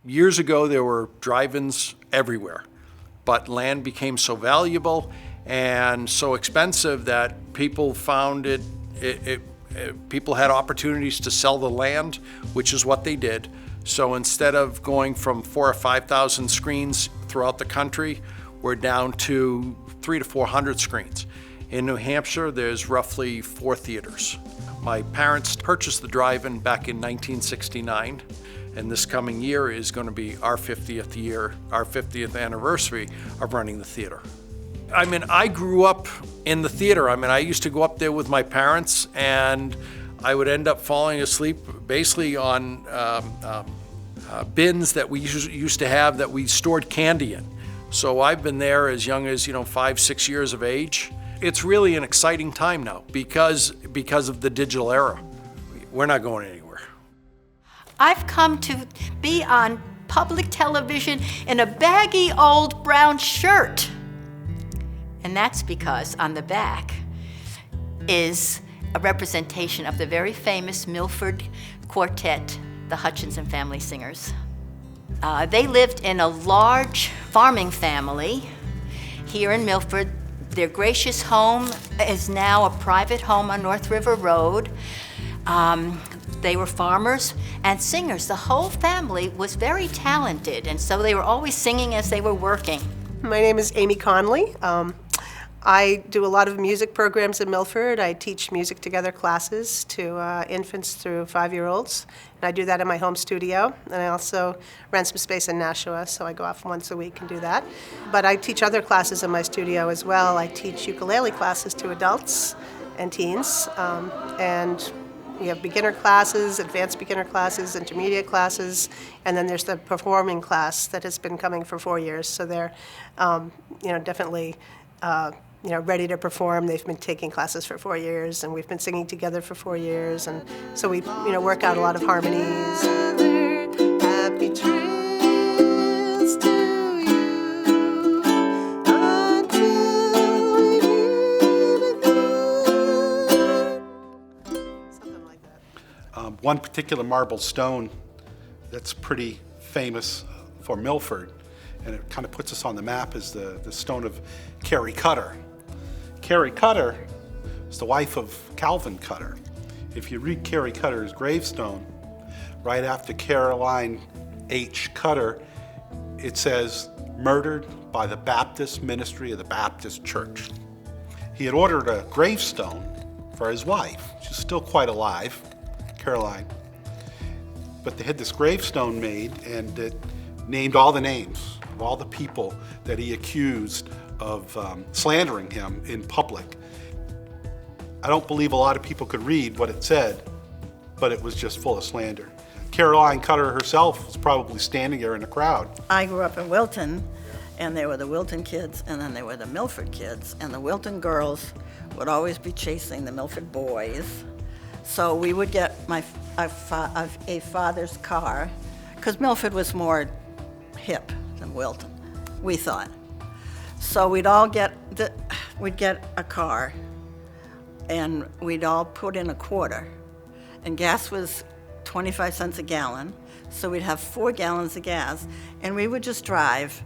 Years ago, there were drive-ins everywhere, but land became so valuable and so expensive that people found people had opportunities to sell the land, which is what they did. So instead of going from 4,000 or 5,000 screens throughout the country, we're down to 300 to 400 screens. In New Hampshire, there's roughly 4 theaters. My parents purchased the drive-in back in 1969, and this coming year is going to be our 50th year, our 50th anniversary of running the theater. I mean, I grew up in the theater. I mean, I used to go up there with my parents, and I would end up falling asleep basically on bins that we used to have that we stored candy in. So I've been there as young as 5, 6 years of age. It's really an exciting time now because of the digital era. We're not going anywhere. I've come to be on public television in a baggy old brown shirt. And that's because on the back is a representation of the very famous Milford quartet, the Hutchinson Family Singers. They lived in a large farming family here in Milford. Their gracious home is now a private home on North River Road. They were farmers and singers. The whole family was very talented, and so they were always singing as they were working. My name is Amy Conley. I do a lot of music programs in Milford. I teach music together classes to infants through 5-year-olds, and I do that in my home studio. And I also rent some space in Nashua, so I go off once a week and do that. But I teach other classes in my studio as well. I teach ukulele classes to adults and teens, and we have beginner classes, advanced beginner classes, intermediate classes, and then there's the performing class that has been coming for 4 years. So they're, definitely, ready to perform. They've been taking classes for 4 years, and we've been singing together for 4 years, and so we, work out a lot of harmonies. Happy trails to you until we meet again. Something like that. One particular marble stone that's pretty famous for Milford, and it kind of puts us on the map, is the stone of Carrie Cutter. Carrie Cutter is the wife of Calvin Cutter. If you read Carrie Cutter's gravestone, right after Caroline H. Cutter, it says, murdered by the Baptist ministry of the Baptist Church. He had ordered a gravestone for his wife. She's still quite alive, Caroline. But they had this gravestone made, and it named all the names of all the people that he accused of slandering him in public. I don't believe a lot of people could read what it said, but it was just full of slander. Caroline Cutter herself was probably standing there in the crowd. I grew up in Wilton, and there were the Wilton kids, and then there were the Milford kids, and the Wilton girls would always be chasing the Milford boys. So we would get a father's car, because Milford was more hip than Wilton, we thought. So we'd get a car, and we'd all put in a quarter, and gas was 25 cents a gallon, so we'd have 4 gallons of gas, and we would just drive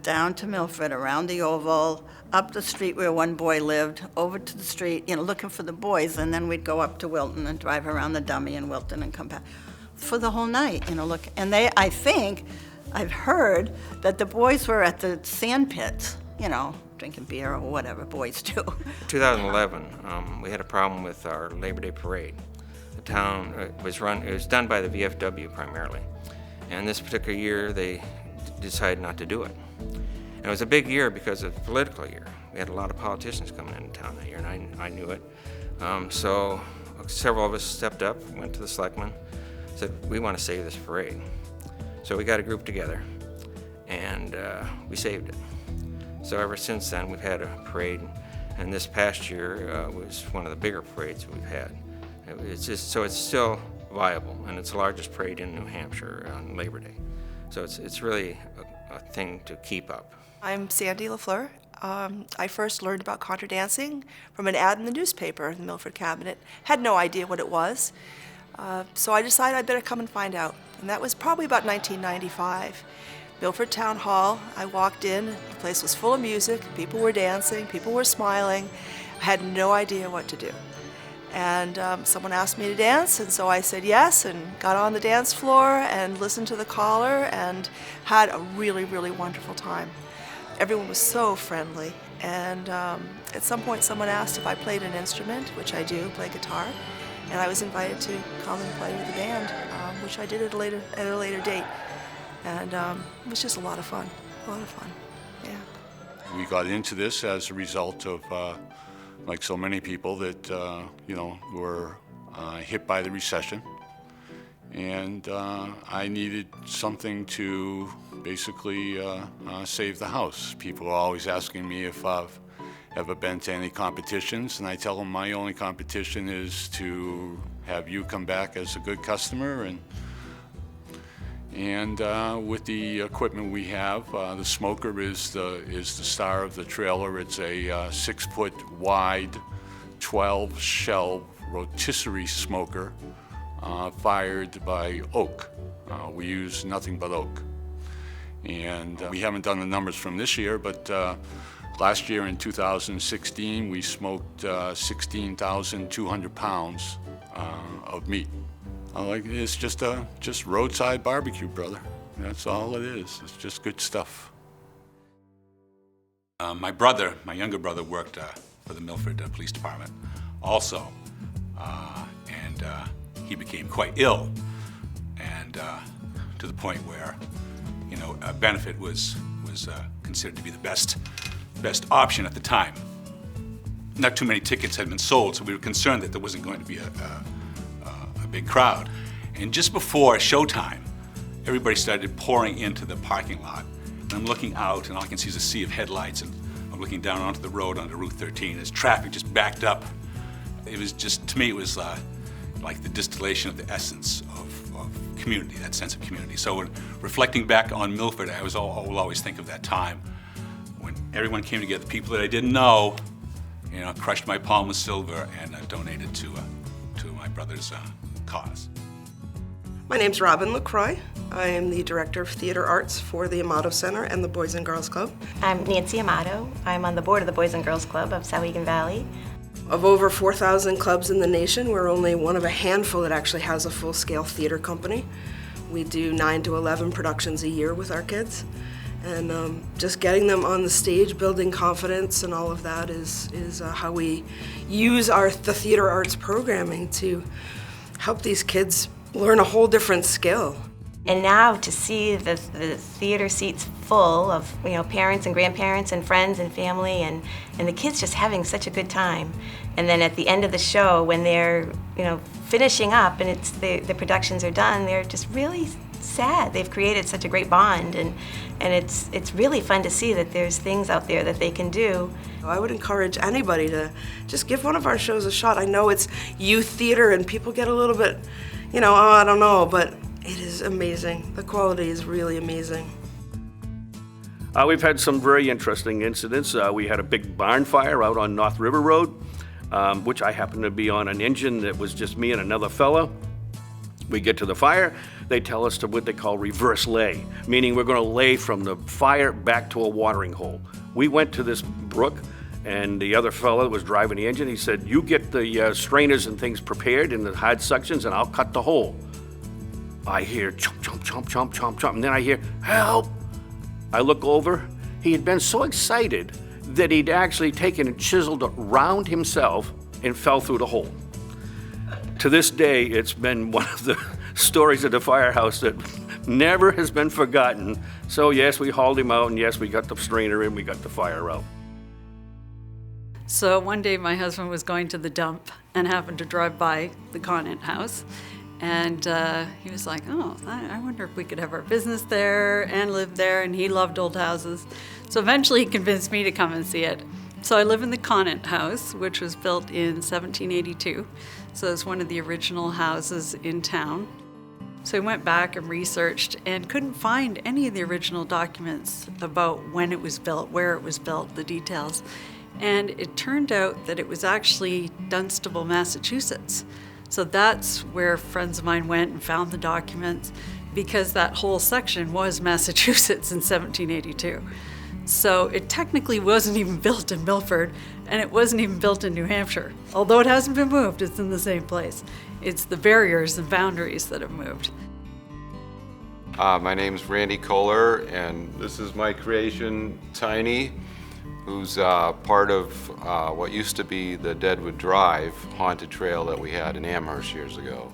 down to Milford, around the Oval, up the street where one boy lived, over to the street, looking for the boys, and then we'd go up to Wilton and drive around the dummy in Wilton and come back for the whole night, look. And I've heard that the boys were at the sand pits, drinking beer or whatever boys do. 2011, we had a problem with our Labor Day parade. The town it was done by the VFW primarily. And this particular year, they decided not to do it. And it was a big year because of the political year. We had a lot of politicians coming into town that year, and I knew it. So several of us stepped up, went to the selectmen, said, we want to save this parade. So we got a group together, and we saved it. So ever since then, we've had a parade, and this past year was one of the bigger parades we've had. It's still viable, and it's the largest parade in New Hampshire on Labor Day. So it's really a thing to keep up. I'm Sandy LaFleur. I first learned about contra dancing from an ad in the newspaper in the Milford Cabinet. Had no idea what it was. So I decided I better come and find out. And that was probably about 1995. Milford Town Hall, I walked in, the place was full of music, people were dancing, people were smiling. I had no idea what to do. And someone asked me to dance, and so I said yes, and got on the dance floor and listened to the caller and had a really, really wonderful time. Everyone was so friendly, and at some point someone asked if I played an instrument, which I do, play guitar, and I was invited to come and play with the band, which I did at a later date. And it was just a lot of fun, yeah. We got into this as a result of like so many people that were hit by the recession, and I needed something to basically save the house. People are always asking me if I've ever been to any competitions, and I tell them my only competition is to have you come back as a good customer, and with the equipment we have, the smoker is the star of the trailer. It's a 6-foot wide, 12-shell rotisserie smoker fired by oak. We use nothing but oak. And we haven't done the numbers from this year, but last year in 2016, we smoked 16,200 pounds of meat. It's just roadside barbecue, brother. That's all it is. It's just good stuff. My younger brother, worked for the Milford Police Department also, and he became quite ill, and to the point where, a benefit was considered to be the best option at the time. Not too many tickets had been sold, so we were concerned that there wasn't going to be a big crowd. And just before showtime, everybody started pouring into the parking lot. And I'm looking out, and all I can see is a sea of headlights, and I'm looking down onto the road onto Route 13 as traffic just backed up. It was just, to me, it was like the distillation of the essence of community, that sense of community. So when reflecting back on Milford, I will always think of that time when everyone came together, people that I didn't know, crushed my palm with silver and donated to my brother's cause. My name's Robin LaCroix. I am the Director of Theater Arts for the Amato Center and the Boys and Girls Club. I'm Nancy Amato. I'm on the board of the Boys and Girls Club of Souhegan Valley. Of over 4,000 clubs in the nation, we're only one of a handful that actually has a full-scale theater company. We do 9 to 11 productions a year with our kids. And just getting them on the stage, building confidence and all of that is how we use the theater arts programming to help these kids learn a whole different skill. And now to see the theater seats full of parents and grandparents and friends and family and the kids just having such a good time. And then at the end of the show, when they're finishing up and the productions are done, they're just really sad. They've created such a great bond, and it's really fun to see that there's things out there that they can do. I would encourage anybody to just give one of our shows a shot. I know it's youth theater and people get a little bit, I don't know, but it is amazing. The quality is really amazing. We've had some very interesting incidents. We had a big barn fire out on North River Road, which I happened to be on an engine that was just me and another fella. We get to the fire, they tell us to what they call reverse lay, meaning we're going to lay from the fire back to a watering hole. We went to this brook, and the other fella that was driving the engine, he said, you get the strainers and things prepared in the hard sections and I'll cut the hole. I hear chomp, chomp, chomp, chomp, chomp, chomp, and then I hear, help! I look over, he had been so excited that he'd actually taken and chiseled around himself and fell through the hole. To this day, it's been one of the stories of the firehouse that never has been forgotten. So yes, we hauled him out, and yes, we got the strainer in, we got the fire out. So one day my husband was going to the dump and happened to drive by the Conant house. And he was like, oh, I wonder if we could have our business there and live there. And he loved old houses. So eventually he convinced me to come and see it. So I live in the Conant house, which was built in 1782. So it's one of the original houses in town. So I went back and researched and couldn't find any of the original documents about when it was built, where it was built, the details. And it turned out that it was actually Dunstable, Massachusetts. So that's where friends of mine went and found the documents, because that whole section was Massachusetts in 1782. So it technically wasn't even built in Milford, and it wasn't even built in New Hampshire. Although it hasn't been moved, it's in the same place. It's the barriers and boundaries that have moved. My name's Randy Kohler, and this is my creation, Tiny, who's part of what used to be the Deadwood Drive haunted trail that we had in Amherst years ago.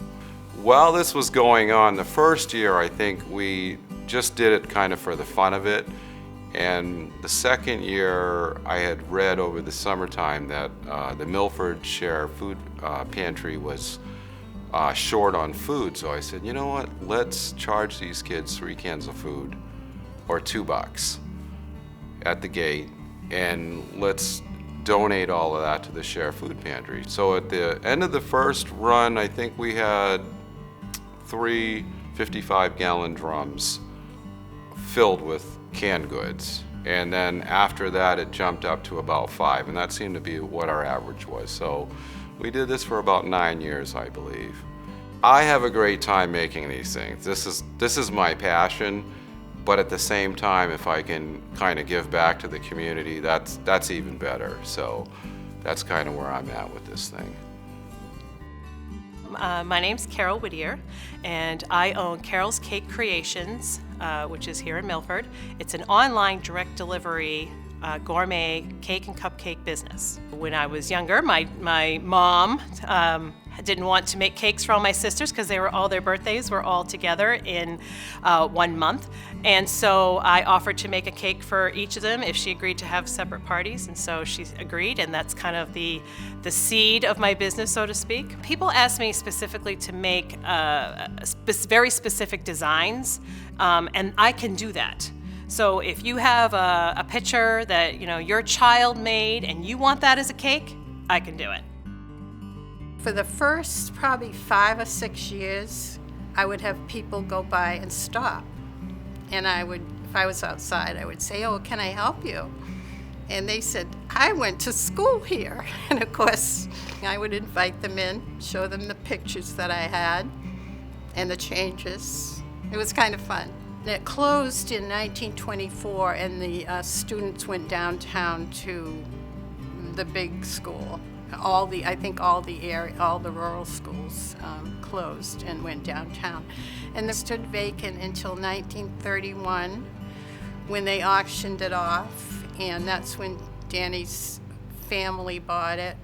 While this was going on, the first year I think we just did it kind of for the fun of it. And the second year I had read over the summertime that the Milford Share Food Pantry was short on food. So I said, you know what, let's charge these kids 3 cans of food or $2 at the gate, and let's donate all of that to the Share Food Pantry. So at the end of the first run, I think we had 3 55-gallon drums filled with canned goods. And then after that, it jumped up to about 5, and that seemed to be what our average was. So we did this for about 9 years, I believe. I have a great time making these things. This is my passion, but at the same time, if I can kind of give back to the community, that's even better. So that's kind of where I'm at with this thing. My name's Carol Whittier, and I own Carol's Cake Creations, which is here in Milford. It's an online direct delivery gourmet cake and cupcake business. When I was younger, my mom didn't want to make cakes for all my sisters because all their birthdays were all together in 1 month. And so I offered to make a cake for each of them if she agreed to have separate parties, and so she agreed, and that's kind of the seed of my business, so to speak. People ask me specifically to make very specific designs, and I can do that. So if you have a picture that your child made and you want that as a cake, I can do it. For the first probably 5 or 6 years, I would have people go by and stop. And if I was outside, I would say, "Oh, can I help you?" And they said, "I went to school here." And of course, I would invite them in, show them the pictures that I had and the changes. It was kind of fun. It closed in 1924, and the students went downtown to the big school. I think all the rural schools closed and went downtown. And it stood vacant until 1931 when they auctioned it off, and that's when Danny's family bought it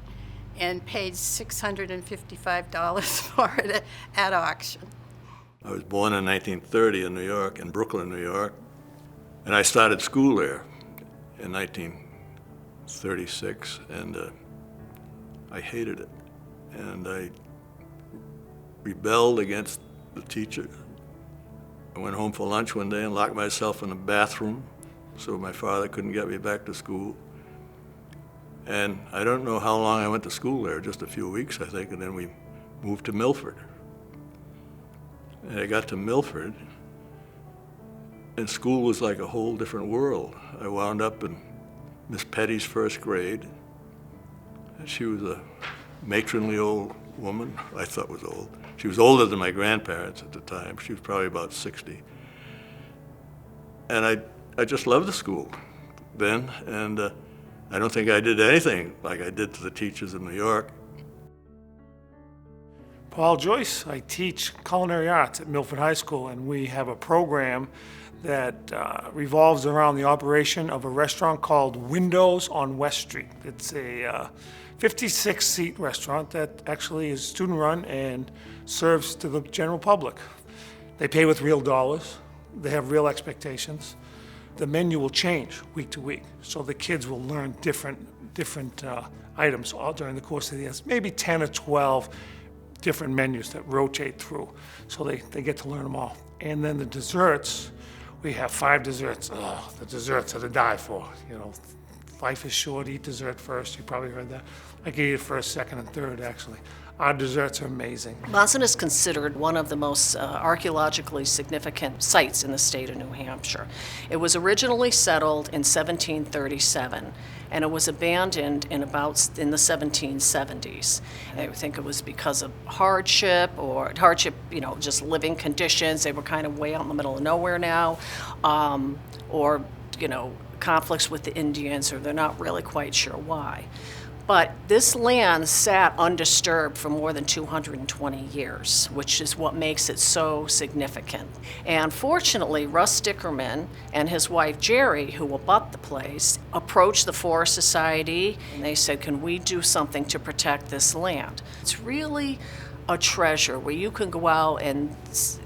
and paid $655 for it at auction. I was born in 1930 in New York, in Brooklyn, New York, and I started school there in 1936, and I hated it, and I rebelled against the teacher. I went home for lunch one day and locked myself in the bathroom so my father couldn't get me back to school. And I don't know how long I went to school there, just a few weeks, I think, and then we moved to Milford. And I got to Milford, and school was like a whole different world. I wound up in Miss Petty's first grade. She was a matronly old woman. I thought was old. She was older than my grandparents at the time. She was probably about 60. And I just loved the school then, and I don't think I did anything like I did to the teachers in New York. Paul Joyce. I teach culinary arts at Milford High School, and we have a program that revolves around the operation of a restaurant called Windows on West Street. It's a 56-seat restaurant that actually is student-run and serves to the general public. They pay with real dollars. They have real expectations. The menu will change week to week, so the kids will learn different items all during the course of the year. Maybe 10 or 12 different menus that rotate through, so they get to learn them all. And then the desserts, we have 5 desserts. Oh, the desserts are to die for. Life is short, eat dessert first. You probably heard that. I can eat it first, second, and third, actually. Our desserts are amazing. Monson is considered one of the most archaeologically significant sites in the state of New Hampshire. It was originally settled in 1737, and it was abandoned in the 1770s. I think it was because of hardship, just living conditions. They were kind of way out in the middle of nowhere now, or conflicts with the Indians, or they're not really quite sure why. But this land sat undisturbed for more than 220 years, which is what makes it so significant. And fortunately, Russ Dickerman and his wife Jerry, who abut the place, approached the Forest Society, and they said, can we do something to protect this land? It's really a treasure where you can go out and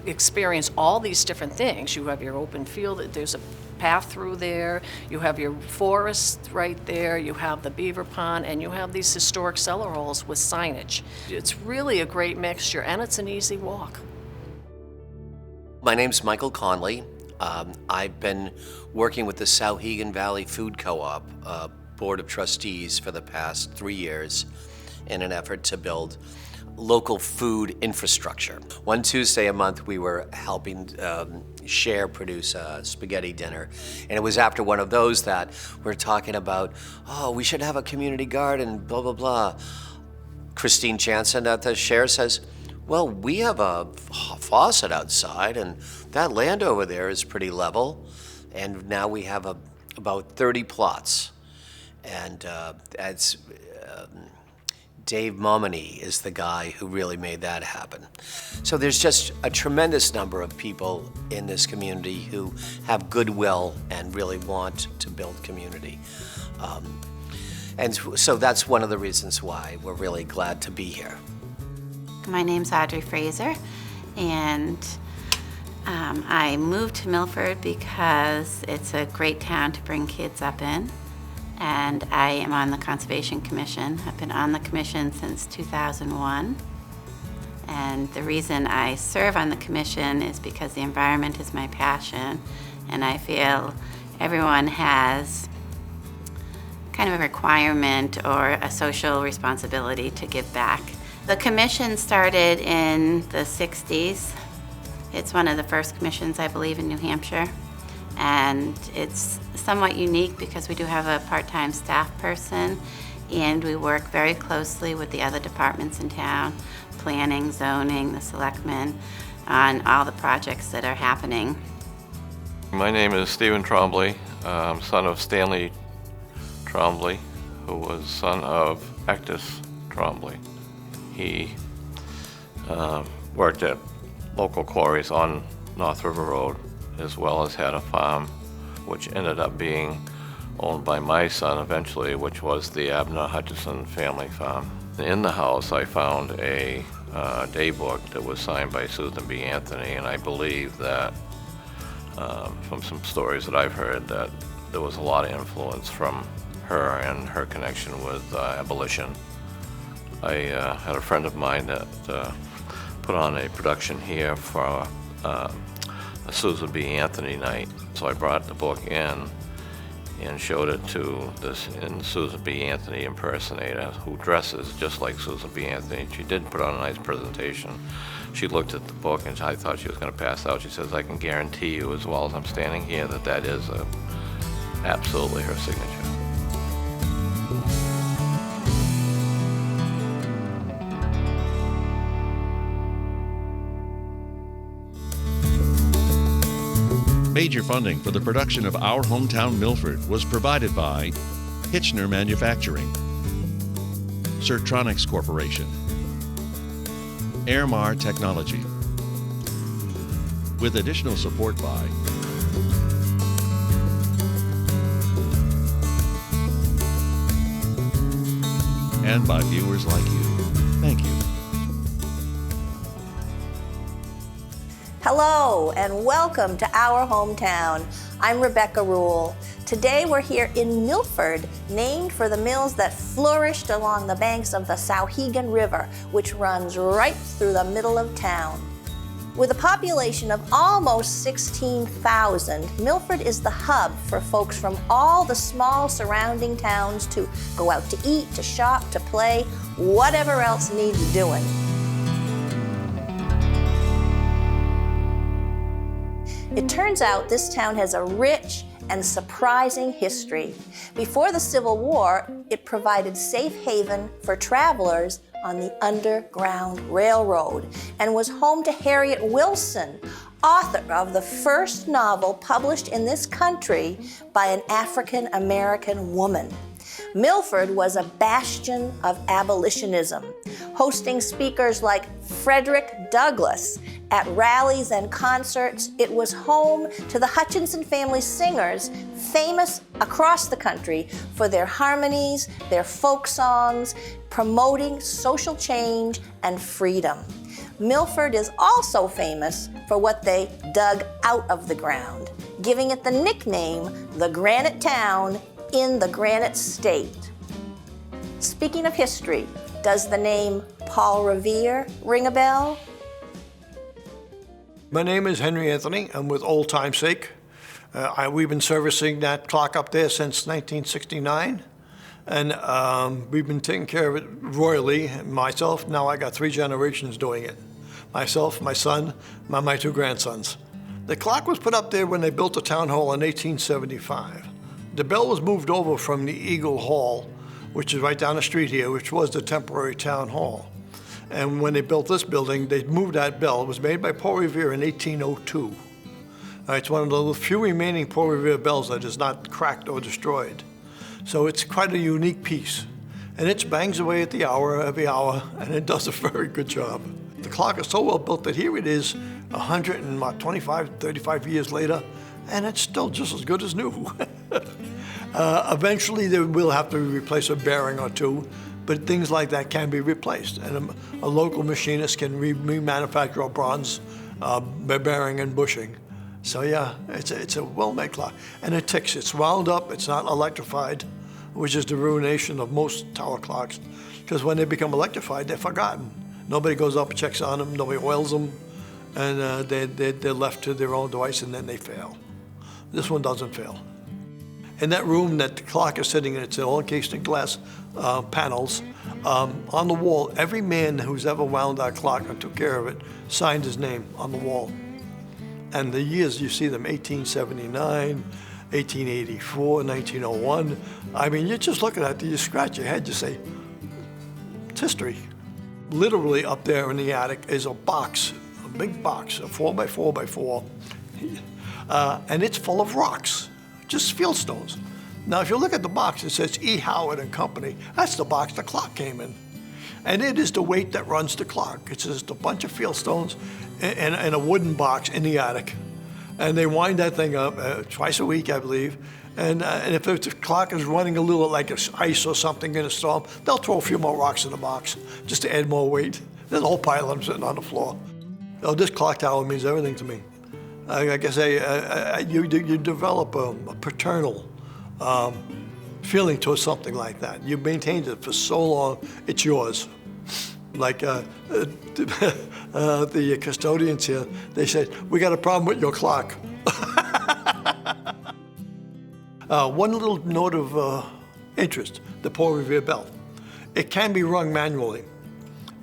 experience all these different things. You have your open field, there's a path through there, you have your forest right there, you have the beaver pond, and you have these historic cellar holes with signage. It's really a great mixture, and it's an easy walk. My name's Michael Conley. I've been working with the Souhegan Valley Food Co-op Board of Trustees for the past 3 years in an effort to build local food infrastructure. One Tuesday a month, we were helping Cher produce a spaghetti dinner. And it was after one of those that we're talking about, oh, we should have a community garden, blah, blah, blah. Christine Jansen at the Cher says, well, we have a faucet outside, and that land over there is pretty level. And now we have about 30 plots. And that's Dave Momini is the guy who really made that happen. So there's just a tremendous number of people in this community who have goodwill and really want to build community. And so that's one of the reasons why we're really glad to be here. My name's Audrey Fraser, and I moved to Milford because it's a great town to bring kids up in. And I am on the Conservation Commission. I've been on the commission since 2001. And the reason I serve on the commission is because the environment is my passion, and I feel everyone has kind of a requirement or a social responsibility to give back. The commission started in the 60s. It's one of the first commissions, I believe, in New Hampshire. And it's somewhat unique because we do have a part-time staff person, and we work very closely with the other departments in town, planning, zoning, the selectmen, on all the projects that are happening. My name is Stephen Trombley. I'm son of Stanley Trombley, who was son of Actus Trombley. He worked at local quarries on North River Road, as well as had a farm which ended up being owned by my son eventually, which was the Abner Hutchison family farm. In the house I found a day book that was signed by Susan B. Anthony, and I believe that from some stories that I've heard that there was a lot of influence from her and her connection with abolition. I had a friend of mine that put on a production here for a Susan B. Anthony night. So I brought the book in and showed it to this Susan B. Anthony impersonator who dresses just like Susan B. Anthony. She did put on a nice presentation. She looked at the book and I thought she was going to pass out. She says, I can guarantee you as well as I'm standing here that is absolutely her signature. Major funding for the production of Our Hometown Milford was provided by Hitchner Manufacturing, Certronics Corporation, Airmar Technology, with additional support by and by viewers like you. Thank you. Hello and welcome to Our Hometown. I'm Rebecca Rule. Today we're here in Milford, named for the mills that flourished along the banks of the Souhegan River, which runs right through the middle of town. With a population of almost 16,000, Milford is the hub for folks from all the small surrounding towns to go out to eat, to shop, to play, whatever else needs doing. It turns out this town has a rich and surprising history. Before the Civil War, it provided safe haven for travelers on the Underground Railroad and was home to Harriet Wilson, author of the first novel published in this country by an African American woman. Milford was a bastion of abolitionism, hosting speakers like Frederick Douglass. At rallies and concerts, it was home to the Hutchinson family singers, famous across the country for their harmonies, their folk songs, promoting social change and freedom. Milford is also famous for what they dug out of the ground, giving it the nickname the Granite Town in the Granite State. Speaking of history, does the name Paul Revere ring a bell? My name is Henry Anthony. I'm with Old Time's Sake. We've been servicing that clock up there since 1969, and we've been taking care of it royally. Myself, now I got 3 generations doing it. Myself, my son, my 2 grandsons. The clock was put up there when they built the town hall in 1875. The bell was moved over from the Eagle Hall, which is right down the street here, which was the temporary town hall. And when they built this building, they moved that bell. It was made by Paul Revere in 1802. It's one of the few remaining Paul Revere bells that is not cracked or destroyed. So it's quite a unique piece. And it bangs away at the hour, every hour, and it does a very good job. The clock is so well built that here it is 125, 35 years later, and it's still just as good as new. Eventually, they will have to replace a bearing or 2, but things like that can be replaced. And a local machinist can remanufacture a bronze bearing and bushing. So yeah, it's a well-made clock. And it ticks, it's wound up, it's not electrified, which is the ruination of most tower clocks. Because when they become electrified, they're forgotten. Nobody goes up and checks on them, nobody oils them, and they're left to their own device, and then they fail. This one doesn't fail. In that room that the clock is sitting in, it's all encased in glass panels. On the wall, every man who's ever wound that clock and took care of it signed his name on the wall. And the years, you see them, 1879, 1884, 1901. I mean, you just look at it, you scratch your head, you say, it's history. Literally up there in the attic is a box, a big box, a 4x4x4, and it's full of rocks, just field stones. Now, if you look at the box, it says E. Howard and Company. That's the box the clock came in. And it is the weight that runs the clock. It's just a bunch of field stones in a wooden box in the attic. And they wind that thing up twice a week, I believe. And if the clock is running a little like ice or something in a storm, they'll throw a few more rocks in the box just to add more weight. There's a whole pile of them sitting on the floor. Oh, this clock tower means everything to me. Like I say, you develop a paternal feeling towards something like that. You've maintained it for so long, it's yours. Like the custodians here, they said, we got a problem with your clock. One little note of interest, the Paul Revere bell. It can be rung manually,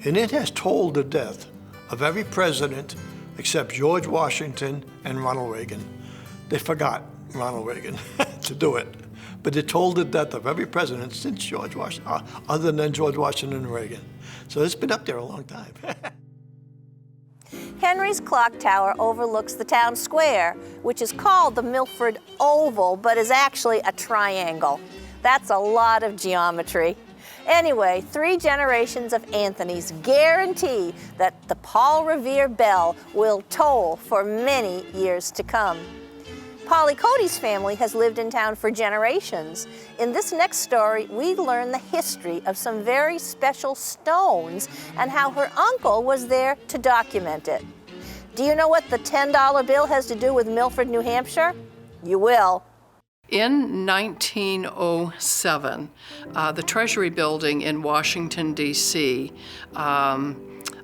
and it has tolled the death of every president except George Washington and Ronald Reagan. They forgot Ronald Reagan to do it, but it told the death of every president since George Washington, other than George Washington and Reagan. So it's been up there a long time. Henry's clock tower overlooks the town square, which is called the Milford Oval, but is actually a triangle. That's a lot of geometry. Anyway, 3 generations of Anthonys guarantee that the Paul Revere bell will toll for many years to come. Polly Cody's family has lived in town for generations. In this next story, we learn the history of some very special stones and how her uncle was there to document it. Do you know what the $10 bill has to do with Milford, New Hampshire? You will. In 1907, the Treasury Building in Washington, D.C.,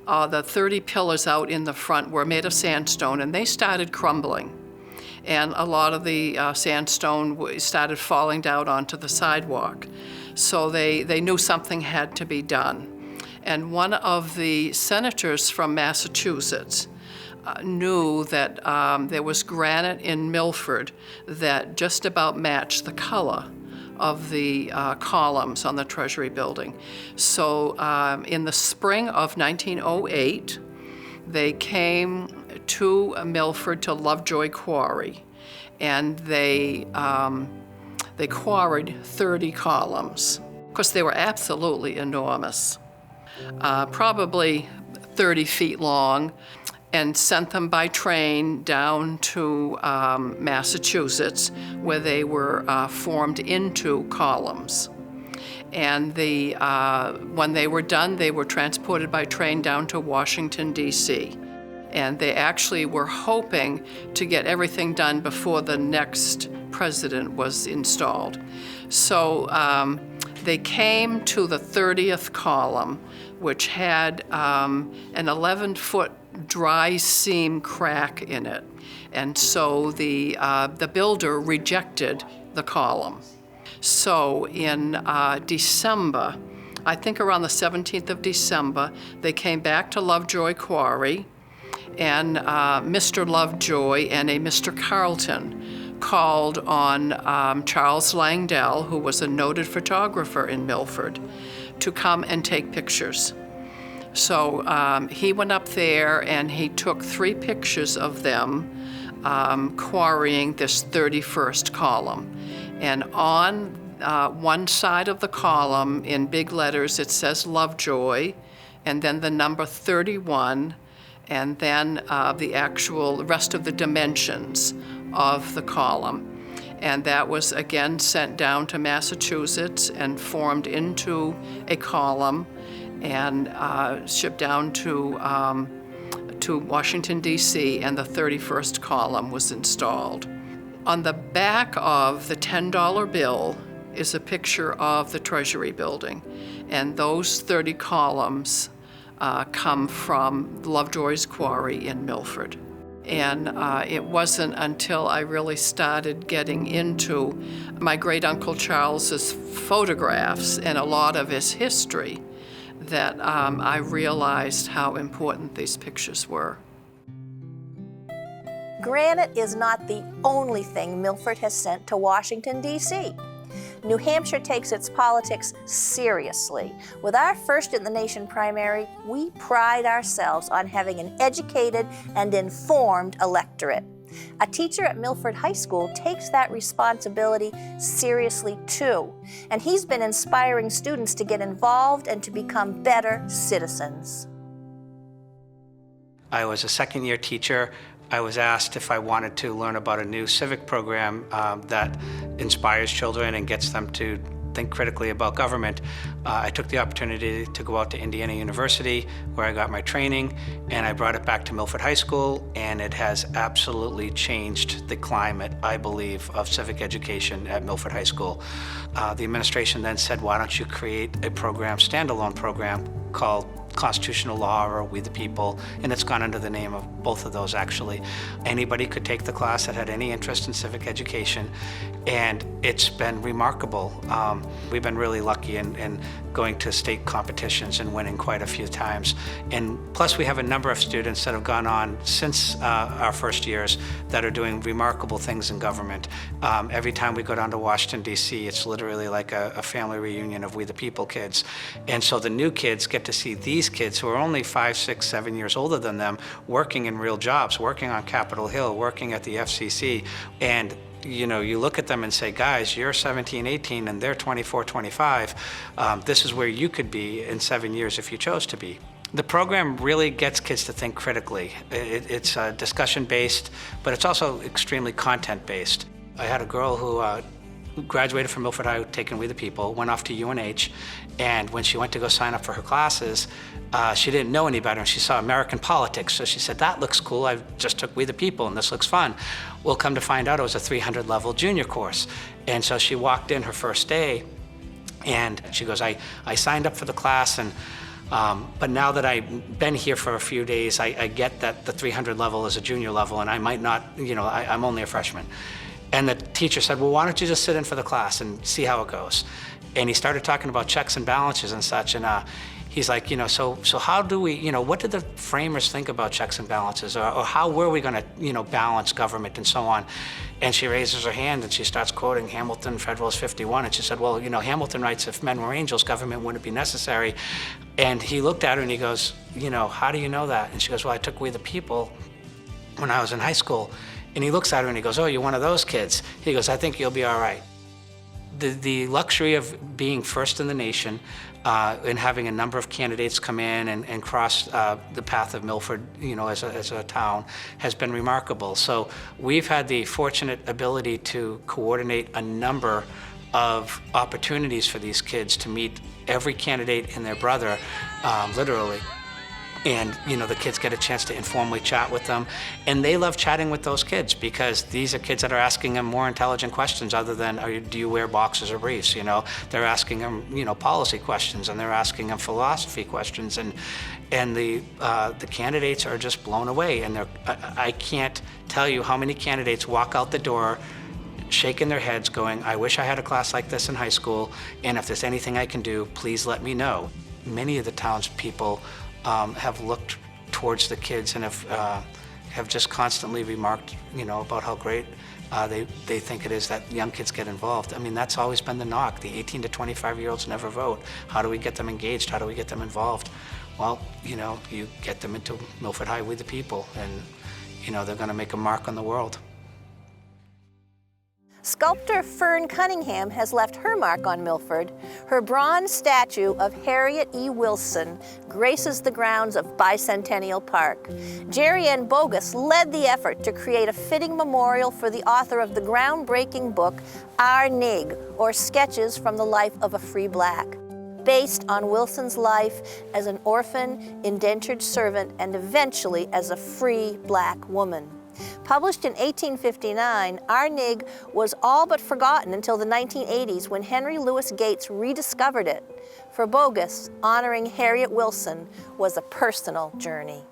The 30 pillars out in the front were made of sandstone, and they started crumbling. And a lot of the sandstone started falling down onto the sidewalk. So they knew something had to be done. And one of the senators from Massachusetts knew that there was granite in Milford that just about matched the color of the columns on the Treasury building. So in the spring of 1908, they came to Milford to Lovejoy Quarry, and they quarried 30 columns. Of course, they were absolutely enormous, probably 30 feet long, and sent them by train down to Massachusetts, where they were formed into columns. And when they were done, they were transported by train down to Washington, D.C. And they actually were hoping to get everything done before the next president was installed. So they came to the 30th column, which had an 11-foot dry seam crack in it. And so the builder rejected the column. So in December, I think around the 17th of December, they came back to Lovejoy Quarry, and Mr. Lovejoy and a Mr. Carlton called on Charles Langdell, who was a noted photographer in Milford, to come and take pictures. So he went up there and he took 3 pictures of them quarrying this 31st column. And on one side of the column, in big letters, it says Lovejoy, and then the number 31, and then the rest of the dimensions of the column. And that was again sent down to Massachusetts and formed into a column and shipped down to Washington, D.C., and the 31st column was installed. On the back of the $10 bill is a picture of the Treasury building, and those 30 columns come from Lovejoy's Quarry in Milford. And it wasn't until I really started getting into my great-uncle Charles's photographs and a lot of his history that I realized how important these pictures were. Granite is not the only thing Milford has sent to Washington, D.C. New Hampshire takes its politics seriously. With our first-in-the-nation primary, we pride ourselves on having an educated and informed electorate. A teacher at Milford High School takes that responsibility seriously too, and he's been inspiring students to get involved and to become better citizens. I was a second-year teacher. I was asked if I wanted to learn about a new civic program that inspires children and gets them to think critically about government. I took the opportunity to go out to Indiana University, where I got my training, and I brought it back to Milford High School, and it has absolutely changed the climate, I believe, of civic education at Milford High School. The administration then said, why don't you create a program, standalone program, called Constitutional Law or We the People, and it's gone under the name of both of those, actually. Anybody could take the class that had any interest in civic education, and it's been remarkable. We've been really lucky in going to state competitions and winning quite a few times. And plus, we have a number of students that have gone on since our first years that are doing remarkable things in government. Every time we go down to Washington, D.C., it's literally like a family reunion of We the People kids. And so the new kids get to see these kids who are only 5, 6, 7 years older than them working in real jobs, working on Capitol Hill, working at the FCC, and you know, you look at them and say, guys, you're 17, 18, and they're 24, 25. This is where you could be in 7 years if you chose to be. The program really gets kids to think critically. It's discussion-based, but it's also extremely content-based. I had a girl who graduated from Milford High, taken We the People, went off to UNH, and when she went to go sign up for her classes, she didn't know any better, and she saw American politics, so she said, that looks cool, I just took We the People, and this looks fun. Well, come to find out, it was a 300-level junior course, and so she walked in her first day, and she goes, I signed up for the class, and But now that I've been here for a few days, I get that the 300 level is a junior level, and I might not, I'm only a freshman. And the teacher said, well, why don't you just sit in for the class and see how it goes? And he started talking about checks and balances and such, and he's like, so how do we, what did the framers think about checks and balances, or how were we going to, balance government and so on? And she raises her hand and she starts quoting Hamilton, Federalist 51, and she said, well, Hamilton writes, if men were angels, government wouldn't be necessary. And he looked at her and he goes, how do you know that? And she goes, well, I took We the People when I was in high school. And he looks at her and he goes, oh, you're one of those kids. He goes, I think you'll be all right. The luxury of being first in the nation and having a number of candidates come in and cross the path of Milford, as a town, has been remarkable. So we've had the fortunate ability to coordinate a number of opportunities for these kids to meet every candidate and their brother, literally. And the kids get a chance to informally chat with them, and they love chatting with those kids because these are kids that are asking them more intelligent questions other than do you wear boxers or briefs? They're asking them policy questions, and they're asking them philosophy questions, and the candidates are just blown away. And I can't tell you how many candidates walk out the door shaking their heads going, I wish I had a class like this in high school, and if there's anything I can do, please let me know. Many of the townspeople have looked towards the kids and have just constantly remarked, about how great they think it is that young kids get involved. I mean, that's always been the knock. The 18 to 25-year-olds never vote. How do we get them engaged? How do we get them involved? Well, you get them into Milford High, We the People, and, they're going to make a mark on the world. Sculptor Fern Cunningham has left her mark on Milford. Her bronze statue of Harriet E. Wilson graces the grounds of Bicentennial Park. Jerry Ann Bogus led the effort to create a fitting memorial for the author of the groundbreaking book, Our Nig, or Sketches from the Life of a Free Black, based on Wilson's life as an orphan, indentured servant, and eventually as a free black woman. Published in 1859, Our Nig was all but forgotten until the 1980s when Henry Louis Gates rediscovered it. For Bogus, honoring Harriet Wilson was a personal journey.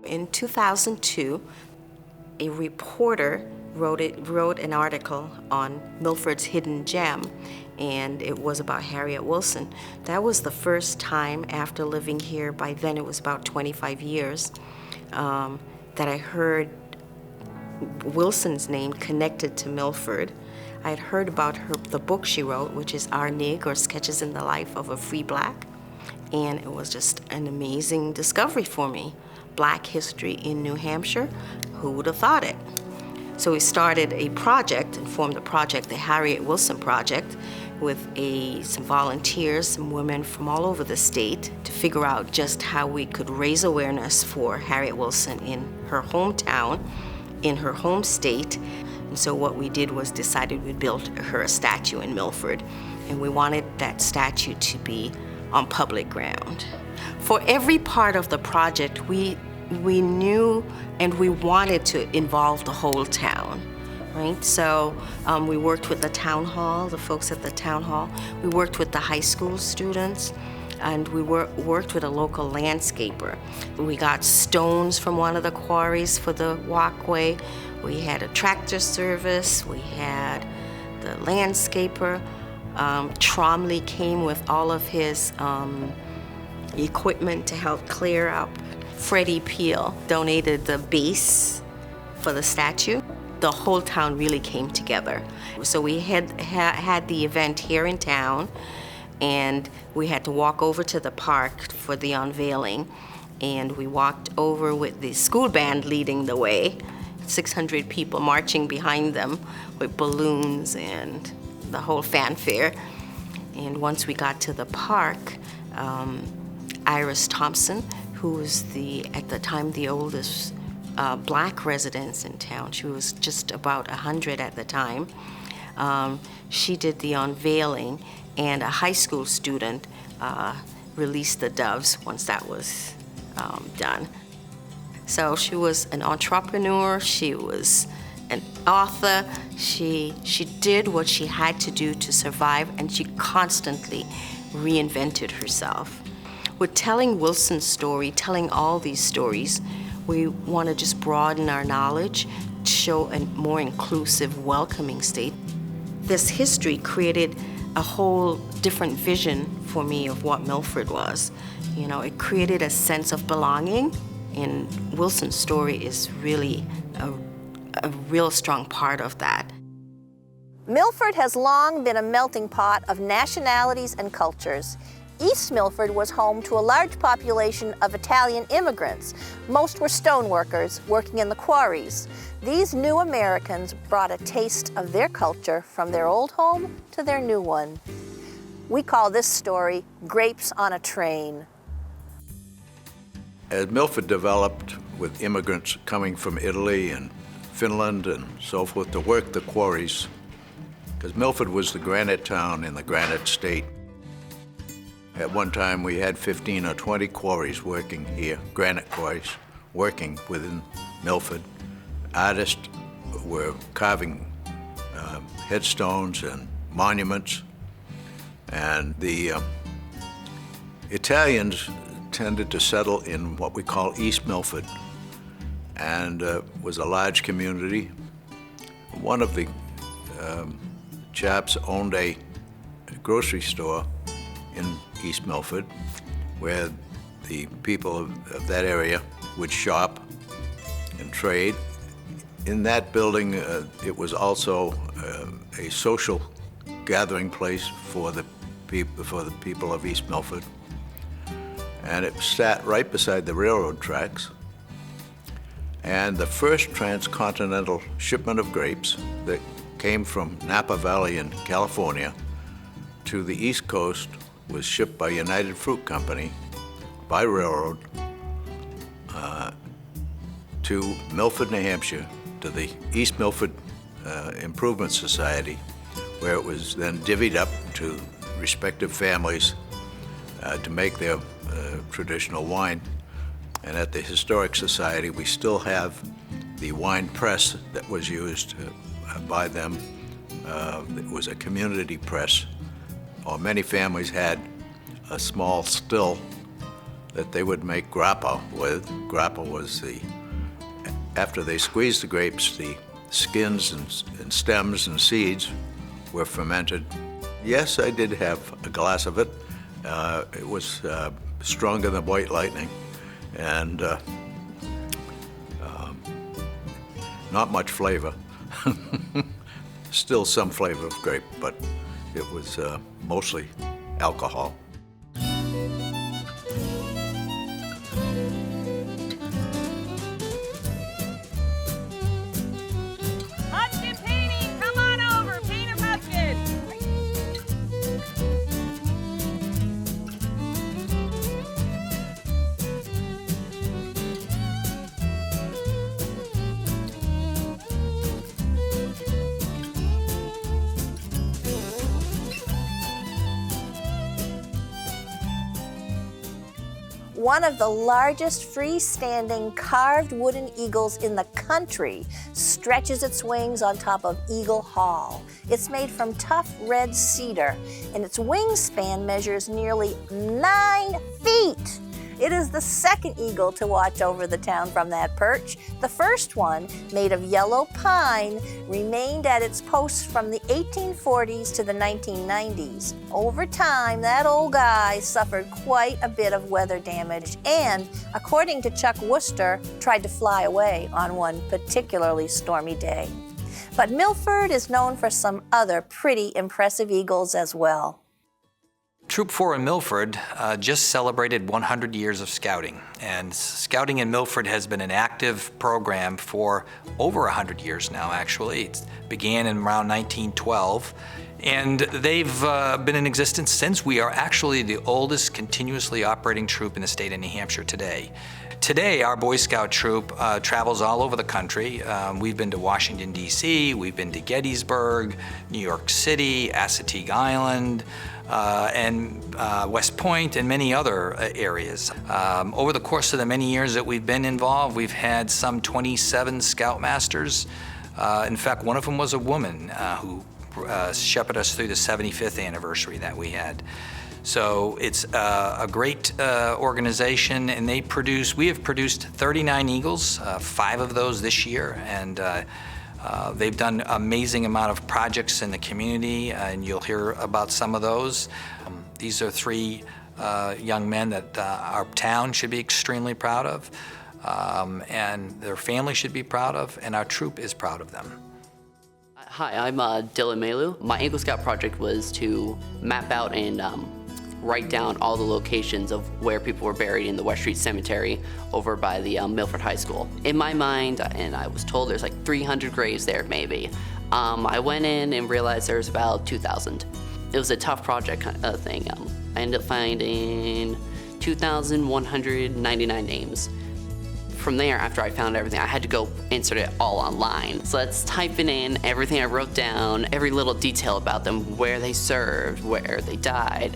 In 2002, a reporter wrote an article on Milford's hidden gem, and it was about Harriet Wilson. That was the first time after living here, by then it was about 25 years, that I heard Wilson's name connected to Milford. I had heard about the book she wrote, which is Our Nig, or Sketches in the Life of a Free Black, and it was just an amazing discovery for me. Black history in New Hampshire, who would have thought it? So we started a project and formed the project, the Harriet Wilson Project, with some volunteers, some women from all over the state, to figure out just how we could raise awareness for Harriet Wilson in her hometown, in her home state. And so what we did was decided we'd build her a statue in Milford, and we wanted that statue to be on public ground. For every part of the project, we knew and we wanted to involve the whole town, right? So we worked with the town hall, the folks at the town hall. We worked with the high school students, and we worked with a local landscaper. We got stones from one of the quarries for the walkway. We had a tractor service. We had the landscaper. Tromley came with all of his equipment to help clear up. Freddie Peel donated the base for the statue. The whole town really came together. So we had the event here in town, and we had to walk over to the park for the unveiling. And we walked over with the school band leading the way, 600 people marching behind them with balloons and the whole fanfare. And once we got to the park, Iris Thompson, who was at the time the oldest black residence in town, she was just about 100 at the time, she did the unveiling, and a high school student released the doves once that was done. So she was an entrepreneur, she was an author, she did what she had to do to survive, and she constantly reinvented herself. With telling Wilson's story, telling all these stories, we want to just broaden our knowledge, show a more inclusive, welcoming state. This history created a whole different vision for me of what Milford was. You know, it created a sense of belonging, and Wilson's story is really a real strong part of that. Milford has long been a melting pot of nationalities and cultures. East Milford was home to a large population of Italian immigrants. Most were stoneworkers working in the quarries. These new Americans brought a taste of their culture from their old home to their new one. We call this story Grapes on a Train. As Milford developed with immigrants coming from Italy and Finland and so forth to work the quarries, because Milford was the granite town in the granite state. At one time we had 15 or 20 quarries working here, granite quarries, working within Milford. Artists were carving headstones and monuments, and the Italians tended to settle in what we call East Milford, and was a large community. One of the chaps owned a grocery store in East Milford where the people of that area would shop and trade. In that building, it was also a social gathering place for the people of East Milford. And it sat right beside the railroad tracks. And the first transcontinental shipment of grapes that came from Napa Valley in California to the East Coast was shipped by United Fruit Company by railroad to Milford, New Hampshire, to the East Milford Improvement Society, where it was then divvied up to respective families to make their traditional wine. And at the Historic Society, we still have the wine press that was used by them. It was a community press, or many families had a small still that they would make grappa with. Grappa was after they squeezed the grapes, the skins and stems and seeds were fermented. Yes, I did have a glass of it. It was stronger than White Lightning, and not much flavor. Still some flavor of grape, but it was mostly alcohol. Pumpkin painting, come on over, paint a pumpkin. One of the largest freestanding carved wooden eagles in the country stretches its wings on top of Eagle Hall. It's made from tough red cedar, and its wingspan measures nearly 9 feet. It is the second eagle to watch over the town from that perch. The first one, made of yellow pine, remained at its post from the 1840s to the 1990s. Over time, that old guy suffered quite a bit of weather damage and, according to Chuck Worcester, tried to fly away on one particularly stormy day. But Milford is known for some other pretty impressive eagles as well. Troop 4 in Milford just celebrated 100 years of scouting, and scouting in Milford has been an active program for over 100 years now, actually. It began in around 1912, and they've been in existence since. We are actually the oldest continuously operating troop in the state of New Hampshire today. Today, our Boy Scout troop travels all over the country. We've been to Washington, D.C., we've been to Gettysburg, New York City, Assateague Island, and West Point, and many other areas. Over the course of the many years that we've been involved, we've had some 27 Scoutmasters. In fact, one of them was a woman who shepherded us through the 75th anniversary that we had. So it's a great organization, and we have produced 39 Eagles, 5 of those this year, and they've done amazing amount of projects in the community, and you'll hear about some of those. These are 3 young men that our town should be extremely proud of, and their family should be proud of, and our troop is proud of them. Hi, I'm Dylan Melu. My Eagle Scout project was to map out and write down all the locations of where people were buried in the West Street Cemetery over by the Milford High School. In my mind, and I was told there's like 300 graves there maybe, I went in and realized there's about 2,000. It was a tough project kind of thing. I ended up finding 2,199 names. From there, after I found everything, I had to go insert it all online. So that's typing in everything I wrote down, every little detail about them, where they served, where they died,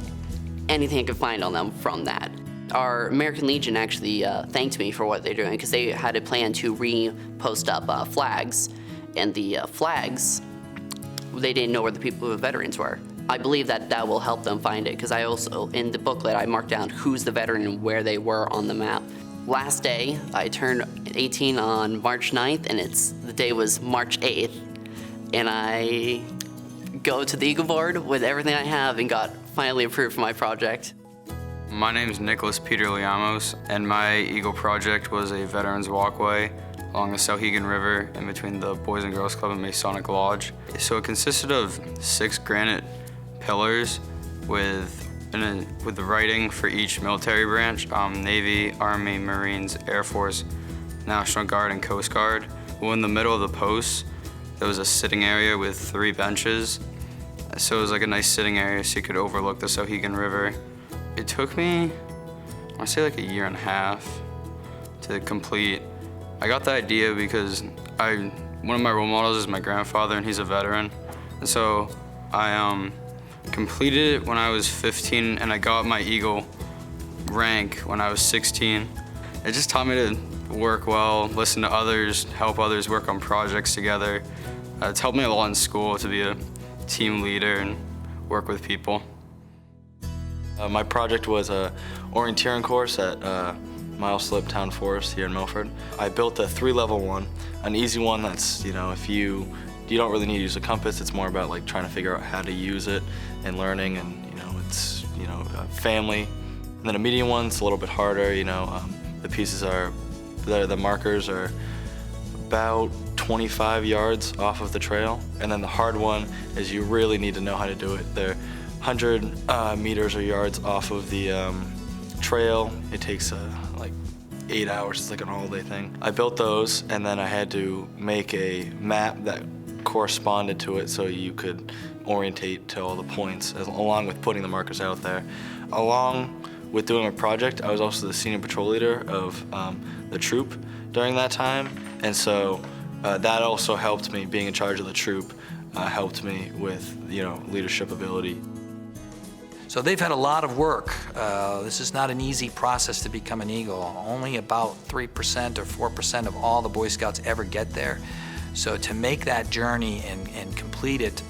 anything I could find on them from that. Our American Legion actually thanked me for what they're doing because they had a plan to re-post up flags. And the flags, they didn't know where the people who were veterans were. I believe that that will help them find it because I also, in the booklet, I marked down who's the veteran and where they were on the map. Last day, I turned 18 on March 9th, and the day was March 8th. And I go to the Eagle Board with everything I have and got finally approved for my project. My name is Nicholas Peter Liamos, and my Eagle project was a veterans walkway along the Souhegan River in between the Boys and Girls Club and Masonic Lodge. So it consisted of 6 granite pillars with the writing for each military branch, Navy, Army, Marines, Air Force, National Guard, and Coast Guard. Well, in the middle of the posts, there was a sitting area with 3 benches. So it was like a nice sitting area so you could overlook the Souhegan River. It took me, I want to say like 1.5 years to complete. I got the idea because one of my role models is my grandfather, and he's a veteran. And so I completed it when I was 15, and I got my Eagle rank when I was 16. It just taught me to work well, listen to others, help others work on projects together. It's helped me a lot in school to be a team leader and work with people. My project was an orienteering course at Miles Slip Town Forest here in Milford. I built a 3-level one, an easy one that's, if you don't really need to use a compass, it's more about like trying to figure out how to use it and learning, and it's family. And then a medium one's a little bit harder, the pieces the markers are about 25 yards off of the trail. And then the hard one is you really need to know how to do it. They're 100 meters or yards off of the trail. It takes like 8 hours, it's like an all-day thing. I built those, and then I had to make a map that corresponded to it so you could orientate to all the points, along with putting the markers out there. Along with doing my project, I was also the senior patrol leader of the troop during that time, and so that also helped me. Being in charge of the troop helped me with leadership ability. So they've had a lot of work. This is not an easy process to become an Eagle. Only about 3% or 4% of all the Boy Scouts ever get there. So to make that journey and complete it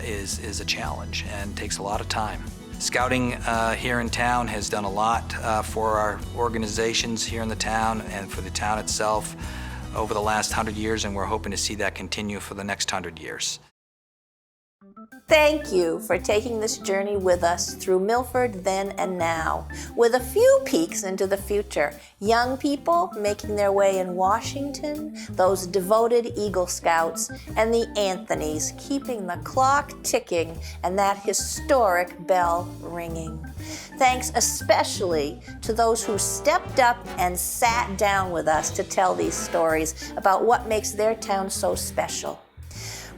is a challenge and takes a lot of time. Scouting here in town has done a lot for our organizations here in the town and for the town itself over the last 100 years, and we're hoping to see that continue for the next 100 years. Thank you for taking this journey with us through Milford then and now, with a few peeks into the future. Young people making their way in Washington, those devoted Eagle Scouts, and the Anthonys keeping the clock ticking and that historic bell ringing. Thanks especially to those who stepped up and sat down with us to tell these stories about what makes their town so special.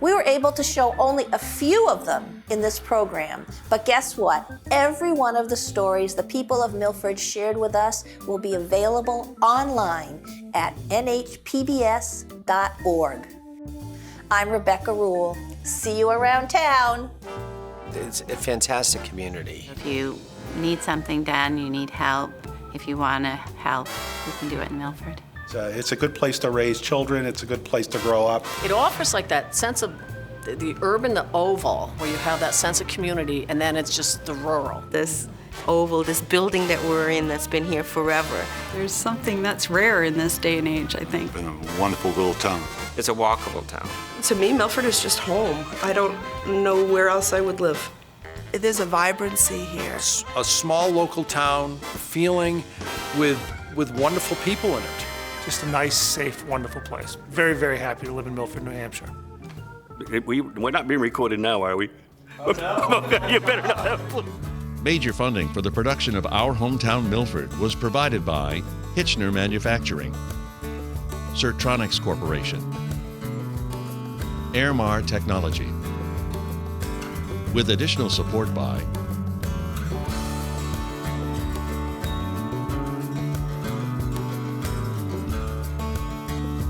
We were able to show only a few of them in this program, but guess what? Every one of the stories the people of Milford shared with us will be available online at nhpbs.org. I'm Rebecca Rule. See you around town. It's a fantastic community. If you need something done, you need help, if you want to help, you can do it in Milford. It's a good place to raise children. It's a good place to grow up. It offers like that sense of the urban, the oval, where you have that sense of community, and then it's just the rural. This oval, this building that we're in that's been here forever. There's something that's rare in this day and age, I think. Been a wonderful little town. It's a walkable town. To me, Milford is just home. I don't know where else I would live. There's a vibrancy here. A small local town feeling with wonderful people in it. Just a nice, safe, wonderful place. Very, very happy to live in Milford, New Hampshire. We're not being recorded now, are we? You better not have. Major funding for the production of Our Hometown Milford was provided by Hitchner Manufacturing, Certronics Corporation, Airmar Technology, with additional support by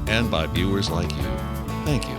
and by viewers like you. Thank you.